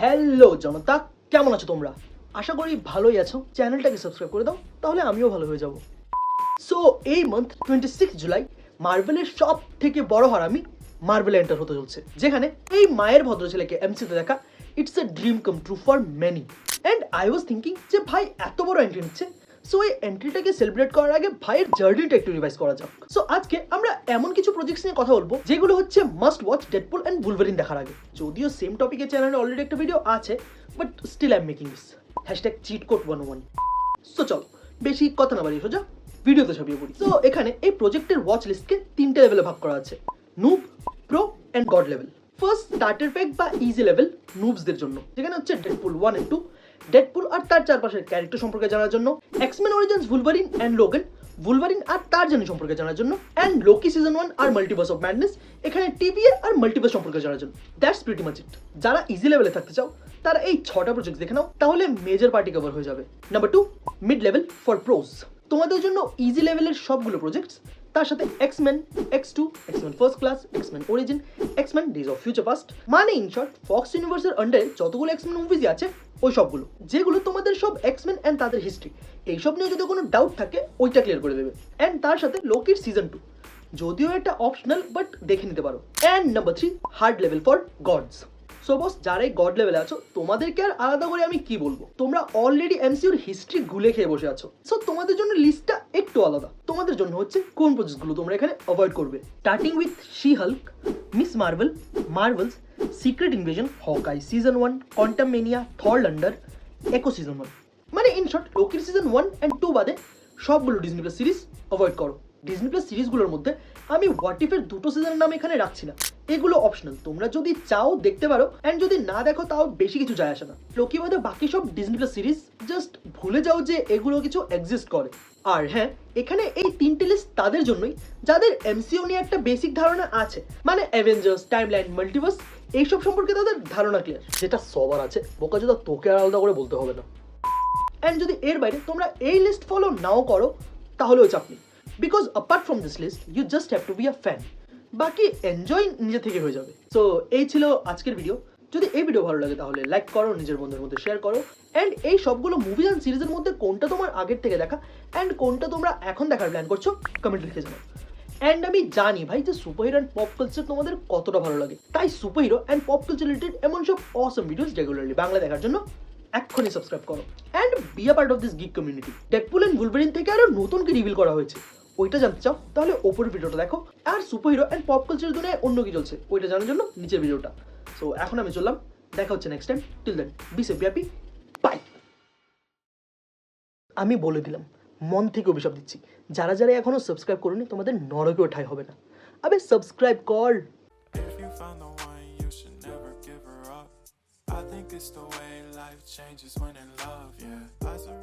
Hello জনতা, কেমন আছো তোমরা? আশা করি ভালোই আছো। চ্যানেলটাকে সাবস্ক্রাইব করে দাও, তাহলে আমিও ভালো হয়ে যাব। সো এই মান্থ 26 জুলাই মার্ভেলের সব থেকে বড় হারামি মার্ভেল এন্টার হতে চলছে, যেখানে এই মায়ের ভদ্র ছেলেকে এমসিতে দেখা it's a dream come true for many. And I was thinking যে ভাই এত বড় এন্ট্রি নিচ্ছে, সো এই এন্ট্রিটাকে সেলিব্রেট করার আগে ভাইয়ের জার্নিটা একটু রিভাইজ করা যাক। সো আজকে আমরা এমন কিছু প্রজেক্টস নিয়ে কথা বলবো যেগুলো হচ্ছে মাস্ট ওয়াচ ডেডপুল অ্যান্ড ভুলভারিন দেখার আগে। যদিও সেম টপিকের চ্যানেলে অলরেডি একটা ভিডিও আছে, but still I am making this #cheat code 101। So চলো বেশি কথা না বাড়িয়ে সোজা ভিডিওতে ছাপিয়ে পড়ি। তো এখানে এই প্রজেক্টের ওয়াচ লিস্টকে 3টে লেভেলে ভাগ করা আছে: noob, pro and god level. First starter pack বা ইজি লেভেল নুবসদের জন্য, যেখানে হচ্ছে ডেডপুল 1 এন্ড 2, ডেডপুল আর তার চারপাশের ক্যারেক্টার সম্পর্কে জানার জন্য, X Men Origins Wolverine and Logan, Wolverine আর তার জার্নি সম্পর্কে জানার জন্য, অ্যান্ড লোকি সিজন 1 আর মাল্টিভার্স অফ ম্যাডনেস, এখানে টিবিএ আর মাল্টিভার্স সম্পর্কে জানার জন্য। That's pretty much it. যারা ইজি লেভেলে থাকতে চাও তারা এই 6টা প্রজেক্ট দেখে নাও, তাহলে মেজর পার্টি কভার হয়ে যাবে। Number 2, mid level for প্রোস। তোমাদের জন্য ইজি লেভেলের সবগুলো প্রজেক্টস, তার সাথে X-Men, X2, X-Men first class, X-Men origin, X-Men days of future past, মানে ইন শর্ট ফক্স ইউনিভার্সের আন্ডারে যতগুলো এক্সমেন মুভিজ আছে ওই সবগুলো, যেগুলো তোমাদের সব এক্সমেন অ্যান্ড তাদের হিস্ট্রি এইসব নিয়ে যদি কোনো ডাউট থাকে ওইটা ক্লিয়ার করে দেবে। অ্যান্ড তার সাথে লোকির সিজন 2, যদিও এটা অপশনাল বাট দেখে নিতে পারো। And number 3, hard level for gods. So বস, যারাই গড লেভেলে আছো তোমাদেরকে আর আলাদা করে আমি কি বলবো, তোমরা অলরেডি এমসিইউর হিস্ট্রি গুলে খেয়ে বসে আছো। সো তোমাদের জন্য লিস্টটা একটু আলাদা। তোমাদের জন্য হচ্ছে কোন প্রজেক্টগুলো তোমরা এখানে অ্যাভয়েড করবে। Starting with She Hulk, Ms Marvel, Marvels, Secret Invasion, Hawkeye season 1, Quantumania, Thor লন্ডার, একো সিজন 1। মানে ইন শর্ট লোকির সিজন 1 অ্যান্ড 2 বাদে সবগুলো ডিজনি প্লাস সিরিজ অ্যাভয়েড করো। ডিজনি প্লাস সিরিজগুলোর মধ্যে আমি হোয়াট ইফের 2টো সিজনের নাম এখানে রাখছি না, এগুলো অপশনাল। তোমরা যদি চাও দেখতে পারো, অ্যান্ড যদি না দেখো তাও বেশি কিছু যায় আসে না। লোকি বাদে বাকি সব ডিজনি প্লাস সিরিজ জাস্ট ভুলে যাও যে এগুলো কিছু এক্সিস্ট করে। আর হ্যাঁ, এখানে এই 3টে লিস্ট তাদের জন্যই যাদের এমসিইউ নিয়ে একটা বেসিক ধারণা আছে, মানে অ্যাভেঞ্জার্স, টাইমলাইন, মাল্টিভার্স এইসব সম্পর্কে তাদের ধারণা ক্লিয়ার, যেটা সবার আছে। বোকাচোদা তোকে আর আলাদা করে বলতে হবে না। অ্যান্ড যদি এর বাইরে তোমরা এই লিস্ট ফলো নাও করো তাহলেও চাপ নেই, because apart from this list you just have to be a fan. বাকি এনজয় নিজে থেকে হয়ে যাবে। সো এই ছিল আজকের ভিডিও। যদি এই ভিডিও ভালো লাগে তাহলে লাইক করো, নিজের বন্ধুদের মধ্যে শেয়ার করো। অ্যান্ড এই সবগুলো মুভি অ্যান্ড সিরিজের মধ্যে কোনটা তোমার আগের থেকে দেখা অ্যান্ড কোনটা তোমরা এখন দেখার প্ল্যান করছো কমেন্টে লিখে জানাও। অ্যান্ড আমি জানি ভাই যে সুপারহিরো অ্যান্ড পপ কালচার তোমাদের কতটা ভালো লাগে, তাই superhero and pop culture related এমন সব অসম ভিডিওস রেগুলারলি বাংলা দেখার জন্য এক্ষুনি সাবস্ক্রাইব করো and be a part of this gig community. Deadpool and Wolverine থেকে আরো নতুন কি রিভিল করা হয়েছে ওইটা জানতে চাও তাহলে ওপরের ভিডিওটা দেখো, আর সুপারহিরো অ্যান্ড পপ কালচার দুনিয়ায় অন্য কি চলছে ওইটা জানার জন্য নিচের ভিডিওটা। সো এখন আমি চললাম, দেখা হচ্ছে next time. Till then be safe, be happy, bye. আমি বলে দিলাম, মন থেকে অভিশাপ দিচ্ছি, যারা যারা এখনো সাবস্ক্রাইব করোনি তোমাদের নরকেও ঠাঁই হবে না। আবে সাবস্ক্রাইব কর। If you found the one, you should never give her up. I think it's the way life changes when in love, yeah. Eyes are